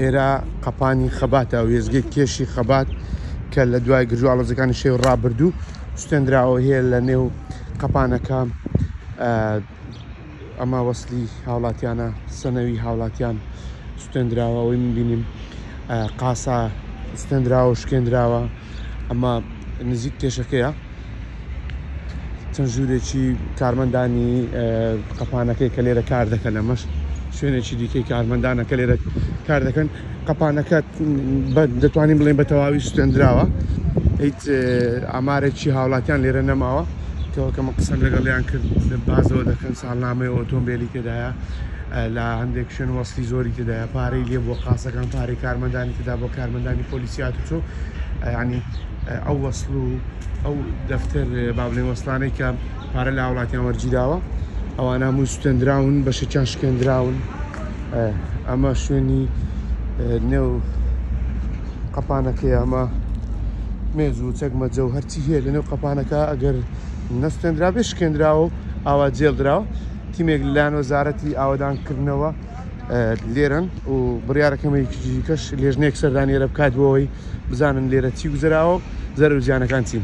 ئێرە قەپانی خەباتە و وێزگەی کێشی خەبات کە لە دوای گرژواڵۆزەکانی شێو ڕابردوو سوێندراوە هەیە لە نێو قەپانەکە. ئەمە وەسلی هاوڵاتیانە، سەنەوی هاوڵاتیان سوێندراوە. ئەوەی میبینیم قاسا سوێندراوە و شکێنراوە. ئەمە نزیک کێشەکەیە. چەند ژوورێکی کارمەندانی قەپانەکەی کە لێرە کار دەکەن، لەمەش شوێنێکی دیکەی کارمەندانە کە لێرە کار دەکەن. قەپانەکە دەتوانین بڵێن بە تەواوی سوێندراوە، هیچ ئامارێکی هاوڵاتیان لێرە نەماوە. کەمە قسەم لەگەڵیان کرد بازەوە دەکەن ساڵنامەی ئۆتۆمبیلی تێدایە، لە هەندێک شوێن وەسلی زۆری تێدایە، پارەی لێ بۆ قاسەکان، پارەی کارمەندانی تێدا بۆ کارمەندانی پۆلیسیات و چۆ ینی ئەو وەسڵ و ئەو دەفتەر با بڵێن وەسڵانەی کە پارە لە هاوڵاتیان وەرگیراوە ئەوانە هەموو سوێندراون، بەشێکیان شکێنراون. ئەمە شوێنی نێو قەپانەکەی، ئەمە مێز و چەکمەجە و هەرچی هەیە لە نێو قەپانەکە ئەگەر نەستێنرا بێ شکێنراوە و ئاوا جێڵدراوە. تیمێک لەلایەن وەزارەتی ئاوادانکردنەوە لێرن و بڕیارەکەمەیەکی کەش لێژنەیەک سەردانیێرە بکات بۆەوەی بزانن لێرە چی گوزراوە، زەرر و زیانەکان چین.